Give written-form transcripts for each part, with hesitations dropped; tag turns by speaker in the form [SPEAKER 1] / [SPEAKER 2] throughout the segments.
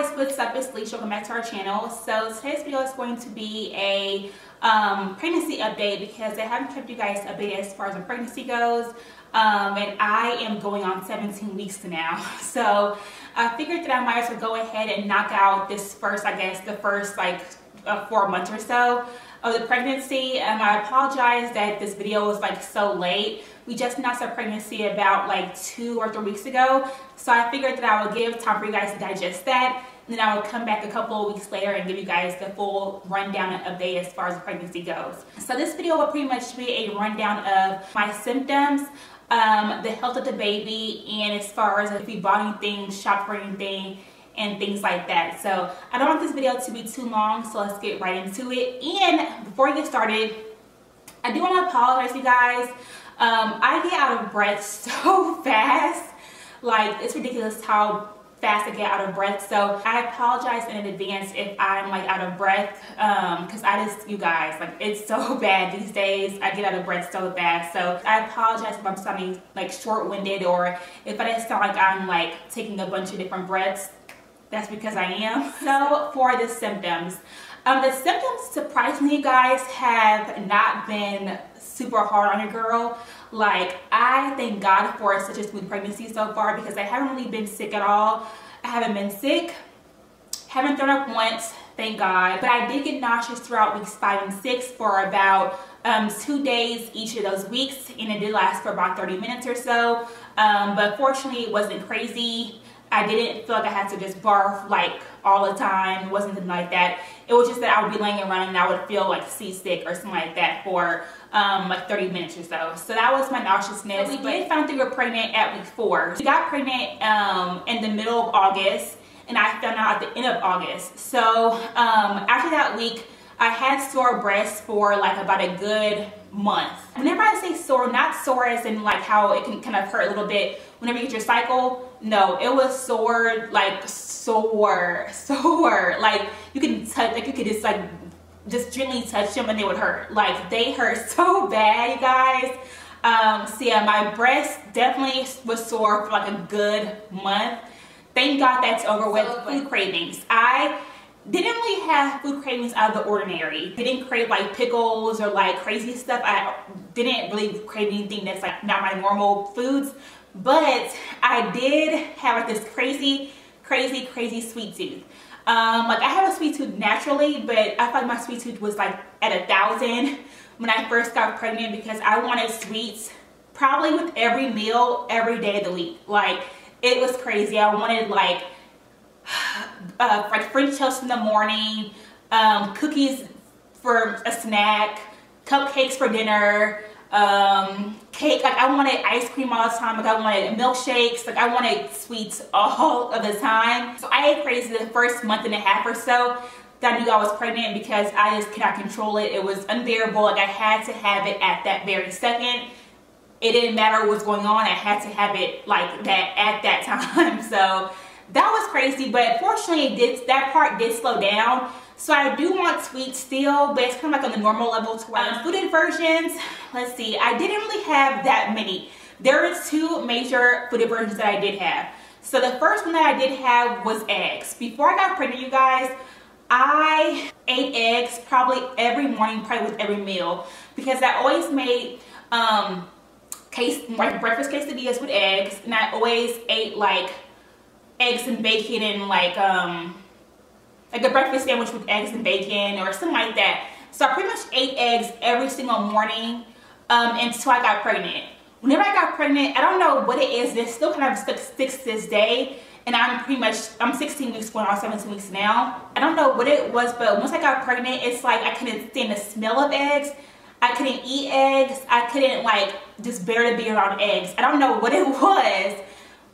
[SPEAKER 1] guys, what's up? It's Alisha. Welcome back to our channel. So today's video is going to be a pregnancy update because I haven't kept you guys updated as far as the pregnancy goes, and I am going on 17 weeks now. So I figured that I might as well go ahead and knock out this first, I guess, the first like 4 months or so of the pregnancy. I apologize that this video was like so late. We just announced our pregnancy about like 2 or 3 weeks ago, so I figured that I would give time for you guys to digest that, and then I would come back a couple of weeks later and give you guys the full rundown and update as far as the pregnancy goes. So this video will pretty much be a rundown of my symptoms, the health of the baby, and as far as if we bought anything, shopped for anything, and things like that. So I don't want this video to be too long, so let's get right into it. And before we get started, I do want to apologize, you guys. I get out of breath so fast, like it's ridiculous how fast I get out of breath. So I apologize in advance if I'm like out of breath, because you guys, like it's so bad these days. I get out of breath so fast. So I apologize if I'm sounding like short-winded, or if I just sound like I'm like taking a bunch of different breaths. That's because I am. So for the symptoms, surprisingly, you guys, have not been super hard on your girl. Like, I thank God for such a smooth pregnancy so far, because I haven't really been sick at all. I haven't been sick, haven't thrown up once, thank God. But I did get nauseous throughout weeks 5 and 6 for about 2 days each of those weeks, and it did last for about 30 minutes or so. But fortunately, it wasn't crazy. I didn't feel like I had to just barf like all the time. It wasn't something like that. It was just that I would be laying around and I would feel like seasick or something like that for like 30 minutes or so. So that was my nauseousness. So we did find out we were pregnant at week 4. We got pregnant in the middle of August, and I found out at the end of August. So after that week, I had sore breasts for like about a good month. Whenever I say sore, not sore as in like how it can kind of hurt a little bit whenever you get your cycle. No, it was sore, like sore. Like you can touch, like you could just gently touch them and they would hurt. Like they hurt so bad, you guys. So yeah, my breast definitely was sore for like a good month. Thank God that's over with. Food cravings. I didn't really have food cravings out of the ordinary. I didn't crave like pickles or like crazy stuff. I didn't really crave anything that's like not my normal foods. But I did have like this crazy sweet tooth. Like I have a sweet tooth naturally, but I thought my sweet tooth was like at 1,000 when I first got pregnant, because I wanted sweets probably with every meal every day of the week. Like it was crazy. I wanted like French toast in the morning, cookies for a snack, cupcakes for dinner, cake. Like I wanted ice cream all the time. Like I wanted milkshakes. Like I wanted sweets all of the time. So I ate crazy the first month and a half or so that I knew I was pregnant, because I just cannot control it. It was unbearable. Like I had to have it at that very second. It didn't matter what was going on. I had to have it like that at that time. So that was crazy, but fortunately that part did slow down. So I do want sweets still, but it's kind of like on the normal level to where food aversions. Let's see, I didn't really have that many. There is 2 major food aversions that I did have. So the first one that I did have was eggs. Before I got pregnant, you guys, I ate eggs probably every morning, probably with every meal, because I always made breakfast quesadillas with eggs, and I always ate like eggs and bacon and like a breakfast sandwich with eggs and bacon or something like that. So I pretty much ate eggs every single morning until I got pregnant. Whenever I got pregnant, I don't know what it is, this still kind of sticks to this day, and I'm 16 weeks going on 17 weeks now. I don't know what it was, but once I got pregnant, it's like I couldn't stand the smell of eggs. I couldn't eat eggs. I couldn't like just bear to be around eggs. I don't know what it was,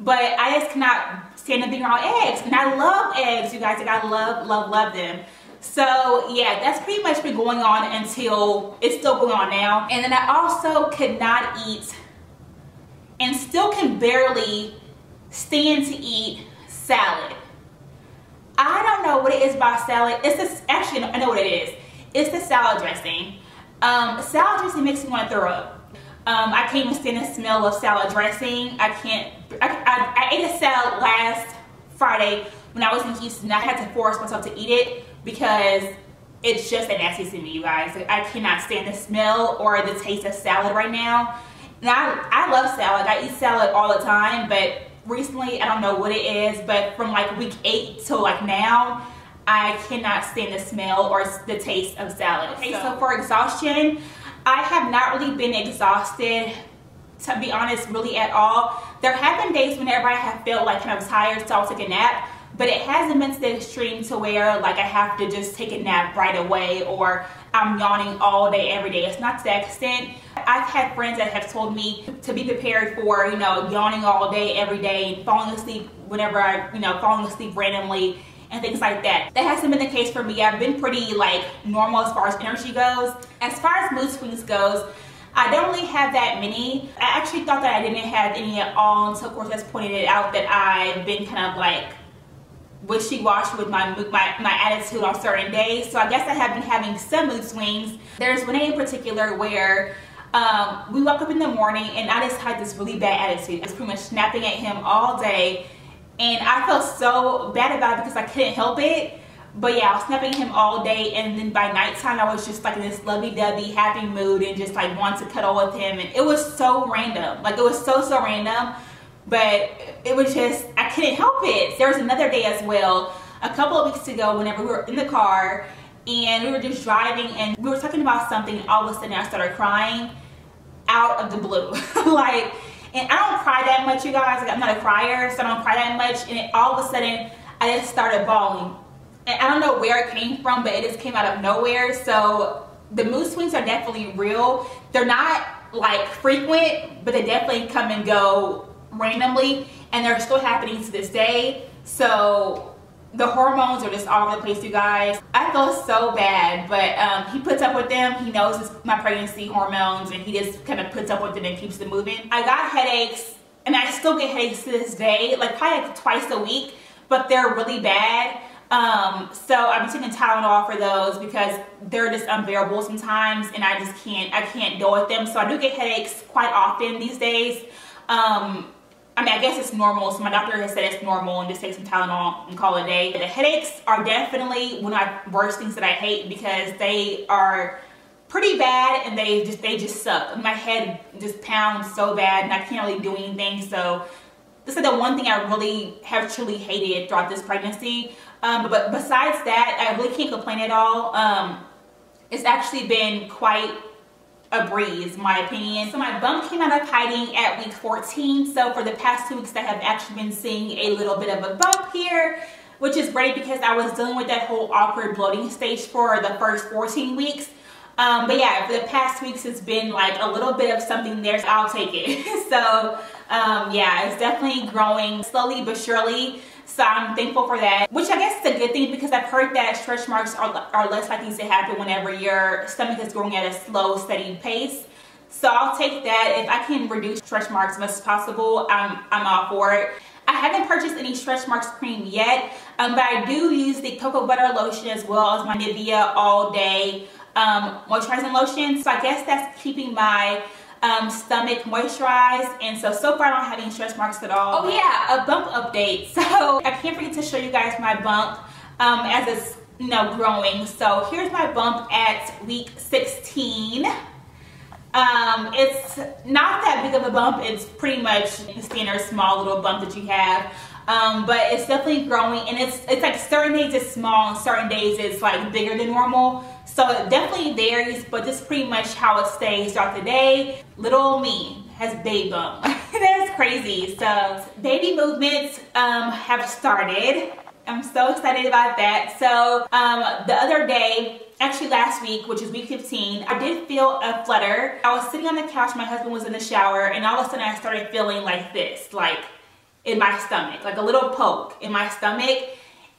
[SPEAKER 1] but I just cannot stand to be around eggs. And I love eggs, you guys. Like I love them. So yeah, that's pretty much been going on until it's still going on now. And then I also could not eat, and still can barely stand to eat, salad. I don't know what it is about salad. It's this, actually I know what it is. It's the salad dressing. Salad dressing makes me want to throw up. I can't even stand the smell of salad dressing. I ate a salad last Friday when I was in Houston, I had to force myself to eat it because it's just a nasty to me, you guys. Like, I cannot stand the smell or the taste of salad right now. And I love salad. I eat salad all the time, but recently, I don't know what it is, but from like week 8 till like now, I cannot stand the smell or the taste of salad. Okay, so for exhaustion, I have not really been exhausted, to be honest, really at all. There have been days whenever I have felt like kind of tired, so I'll take a nap, but it hasn't been to the extreme to where like I have to just take a nap right away or I'm yawning all day, every day. It's not to that extent. I've had friends that have told me to be prepared for, you know, yawning all day, every day, falling asleep whenever falling asleep randomly and things like that. That hasn't been the case for me. I've been pretty like normal as far as energy goes. As far as mood swings goes, I don't really have that many. I actually thought that I didn't have any at all until Cortez pointed it out that I've been kind of like wishy-washy with my attitude on certain days. So I guess I have been having some mood swings. There's one day in particular where we woke up in the morning and I just had this really bad attitude. I was pretty much snapping at him all day and I felt so bad about it because I couldn't help it. But yeah, I was snapping at him all day, and then by nighttime I was just like in this lovey-dovey happy mood and just like wanted to cuddle with him, and it was so random. Like it was so random, but it was just, I couldn't help it. There was another day as well, a couple of weeks ago, whenever we were in the car and we were just driving and we were talking about something, and all of a sudden I started crying out of the blue. Like, and I don't cry that much, you guys. Like, I'm not a crier, so I don't cry that much, and then all of a sudden I just started bawling. And I don't know where it came from, but it just came out of nowhere. So the mood swings are definitely real. They're not like frequent, but they definitely come and go randomly, and they're still happening to this day. So the hormones are just all over the place, you guys. I feel so bad, but he puts up with them. He knows it's my pregnancy hormones, and he just kind of puts up with it and keeps it moving. I got headaches, and I still get headaches to this day, like probably like twice a week, but they're really bad. So I've been taking Tylenol for those because they're just unbearable sometimes, and I can't deal with them. So I do get headaches quite often these days. I mean, I guess it's normal. So my doctor has said it's normal, and just take some Tylenol and call it a day. The headaches are definitely one of my worst things that I hate because they are pretty bad, and they just suck. My head just pounds so bad, and I can't really do anything. So this is the one thing I really have truly hated throughout this pregnancy. But besides that, I really can't complain at all. It's actually been quite a breeze, in my opinion. So my bump came out of hiding at week 14. So for the past 2 weeks, I have actually been seeing a little bit of a bump here, which is great because I was dealing with that whole awkward bloating stage for the first 14 weeks. But yeah, for the past weeks, it's been like a little bit of something there, so I'll take it. So yeah, it's definitely growing slowly but surely. So I'm thankful for that, which I guess is a good thing because I've heard that stretch marks are less likely to happen whenever your stomach is growing at a slow, steady pace. So I'll take that. If I can reduce stretch marks as much as possible, I'm all for it. I haven't purchased any stretch marks cream yet, but I do use the cocoa butter lotion as well as my Nivea all day moisturizing lotion. So I guess that's keeping my stomach moisturized, and so far I don't have any stretch marks at all. Oh yeah, a bump update. So I can't forget to show you guys my bump as it's growing. So here's my bump at week 16. It's not that big of a bump. It's pretty much the standard small little bump that you have. But it's definitely growing, and it's like certain days it's small and certain days it's like bigger than normal. So it definitely varies, but this is pretty much how it stays throughout the day. Little old me has baby bump. That's crazy. So baby movements have started. I'm so excited about that. So the other day, actually last week, which is week 15, I did feel a flutter. I was sitting on the couch, my husband was in the shower, and all of a sudden I started feeling like this, like in my stomach, like a little poke in my stomach.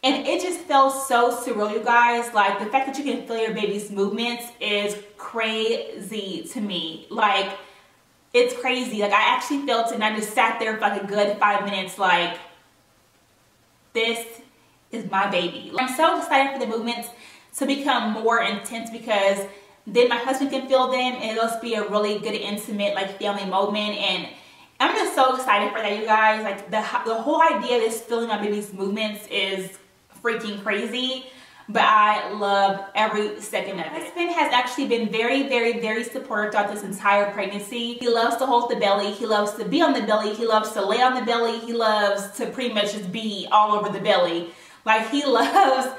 [SPEAKER 1] And it just felt so surreal, you guys. Like, the fact that you can feel your baby's movements is crazy to me. Like, it's crazy. Like, I actually felt it, and I just sat there for like a good 5 minutes like, this is my baby. I'm so excited for the movements to become more intense because then my husband can feel them, and it'll just be a really good, intimate, like, family moment. And I'm just so excited for that, you guys. Like the whole idea of this feeling my baby's movements is freaking crazy. But I love every second of it. My husband has actually been very, very, very supportive throughout this entire pregnancy. He loves to hold the belly. He loves to be on the belly. He loves to lay on the belly. He loves to pretty much just be all over the belly. Like he loves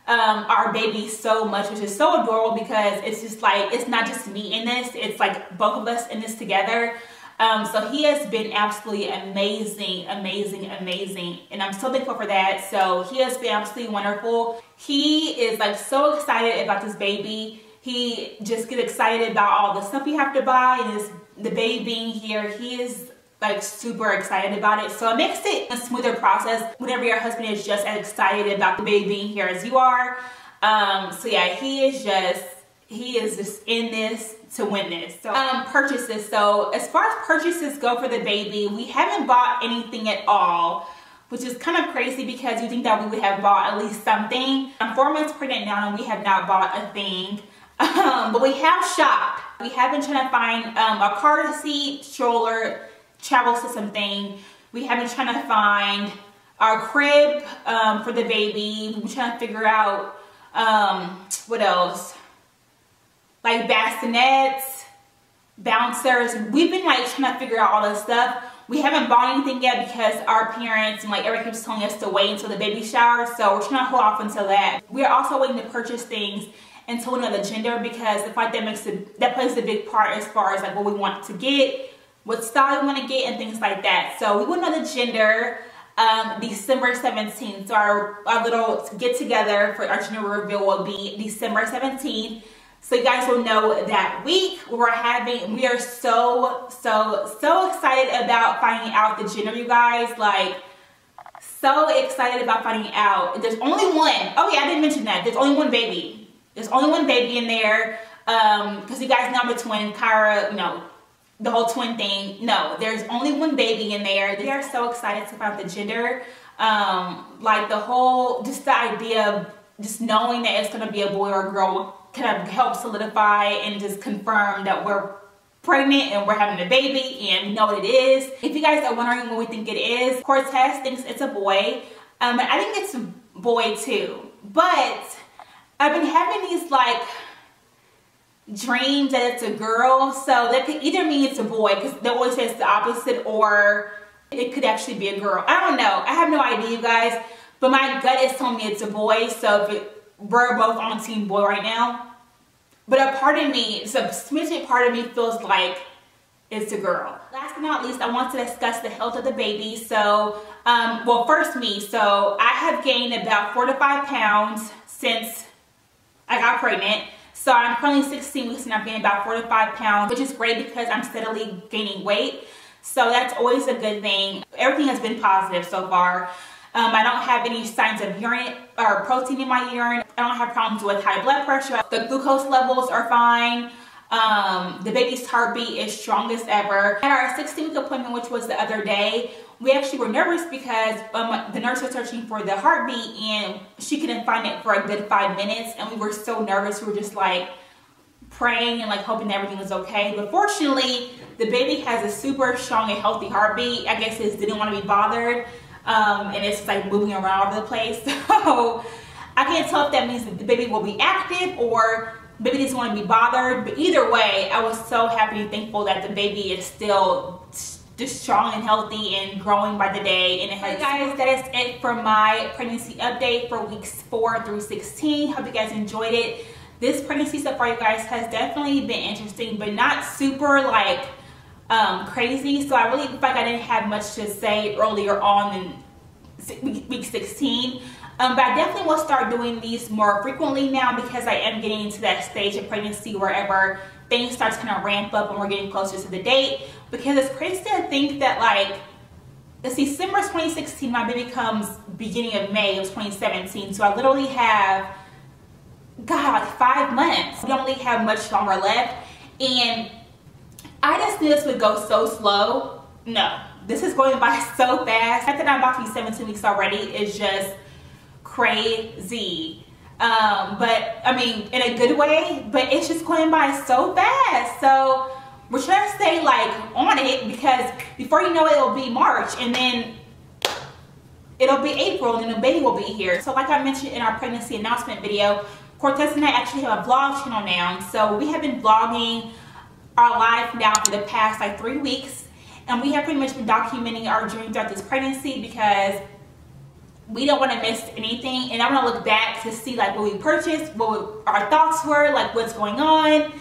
[SPEAKER 1] our baby so much, which is so adorable because it's just like, it's not just me in this. It's like both of us in this together. So he has been absolutely amazing, amazing, amazing. And I'm so thankful for that. So he has been absolutely wonderful. He is like so excited about this baby. He just gets excited about all the stuff we have to buy and the baby being here. He is like super excited about it. So it makes it a smoother process whenever your husband is just as excited about the baby being here as you are. So yeah, he is just in this to win this. So purchases. So as far as purchases go for the baby, we haven't bought anything at all, which is kind of crazy because you think that we would have bought at least something. I'm 4 months pregnant now and we have not bought a thing. But we have shopped. We have been trying to find a car seat, stroller, travel system thing. We have been trying to find our crib for the baby. We've been trying to figure out what else? Like bassinets, bouncers. We've been like trying to figure out all this stuff. We haven't bought anything yet because our parents and like everyone keeps telling us to wait until the baby shower. So we're trying to hold off until that. We're also waiting to purchase things until we know the gender because I feel like that plays a big part as far as like what we want to get, what style we want to get and things like that. So we will know the gender December 17th. So our little get together for our gender reveal will be December 17th. So you guys will know that week we are so excited about finding out the gender, you guys. Like, so excited about finding out. There's only one. Oh yeah, I didn't mention that. There's only one baby. There's only one baby in there. Because you guys know I'm a twin. Kyra, you know, the whole twin thing. No, there's only one baby in there. They are so excited to find out the gender. Like the whole, just the idea of just knowing that it's going to be a boy or a girl kind of help solidify and just confirm that we're pregnant and we're having a baby and we know what it is. If you guys are wondering what we think it is, Cortez thinks it's a boy. I think it's a boy too. But I've been having these like dreams that it's a girl. So that could either mean it's a boy because they always say it's the opposite, or it could actually be a girl. I don't know. I have no idea, you guys. But my gut is telling me it's a boy. So we're both on team boy right now. But a part of me, so a smidgen part of me feels like it's a girl. Last but not least, I want to discuss the health of the baby. So, well, first me. So I have gained about 4 to 5 pounds since I got pregnant. So I'm currently 16 weeks and I've gained about 4 to 5 pounds, which is great because I'm steadily gaining weight. So that's always a good thing. Everything has been positive so far. I don't have any signs of urine or protein in my urine. I don't have problems with high blood pressure. The glucose levels are fine. The baby's heartbeat is strongest ever. At our 16-week appointment, which was the other day, we actually were nervous because the nurse was searching for the heartbeat and she couldn't find it for a good 5 minutes. And we were so nervous. We were just like praying and like hoping everything was okay. But fortunately, the baby has a super strong and healthy heartbeat. I guess it didn't want to be bothered. And it's like moving around all over the place. So I can't tell if that means that the baby will be active or baby doesn't want to be bothered. But either way, I was so happy and thankful that the baby is still just strong and healthy and growing by the day. And hey guys, that is it for my pregnancy update for weeks 4 through 16. Hope you guys enjoyed it. This pregnancy so far, you guys, has definitely been interesting, but not super like crazy. So I really feel like I didn't have much to say earlier on in week 16. But I definitely will start doing these more frequently now because I am getting into that stage of pregnancy wherever things start to kind of ramp up and we're getting closer to the date. Because it's crazy to think that like, it's December 2016, my baby comes beginning of May of 2017. So I literally have, God, like 5 months. We don't really have much longer left. And I just knew this would go so slow. No, this is going by so fast. The fact that I'm about to be 17 weeks already is just crazy. But I mean, in a good way, but it's just going by so fast. So we're trying to stay like on it, because before you know it, it'll be March, and then it'll be April, and then the baby will be here. So like I mentioned in our pregnancy announcement video, Cortez and I actually have a vlog channel now. So we have been vlogging our life now for the past like 3 weeks, and we have pretty much been documenting our journey throughout this pregnancy, because we don't want to miss anything, and I want to look back to see like what we purchased, what our thoughts were, like what's going on.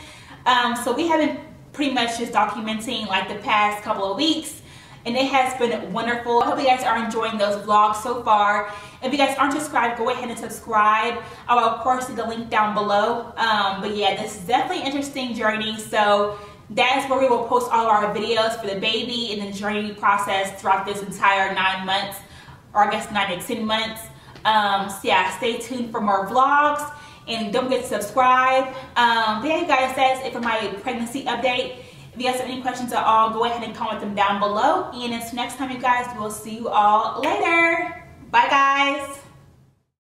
[SPEAKER 1] So we have been pretty much just documenting like the past couple of weeks, and it has been wonderful. I hope you guys are enjoying those vlogs so far. If you guys aren't subscribed, go ahead and subscribe. I will of course leave the link down below. But yeah, this is definitely an interesting journey. So that is where we will post all of our videos for the baby and the journey process throughout this entire 9 months, or I guess 9 to 10 months. So yeah, stay tuned for more vlogs, and don't forget to subscribe. But yeah, you guys, that's it for my pregnancy update. If you guys have any questions at all, go ahead and comment them down below. And until next time, you guys, we'll see you all later. Bye, guys.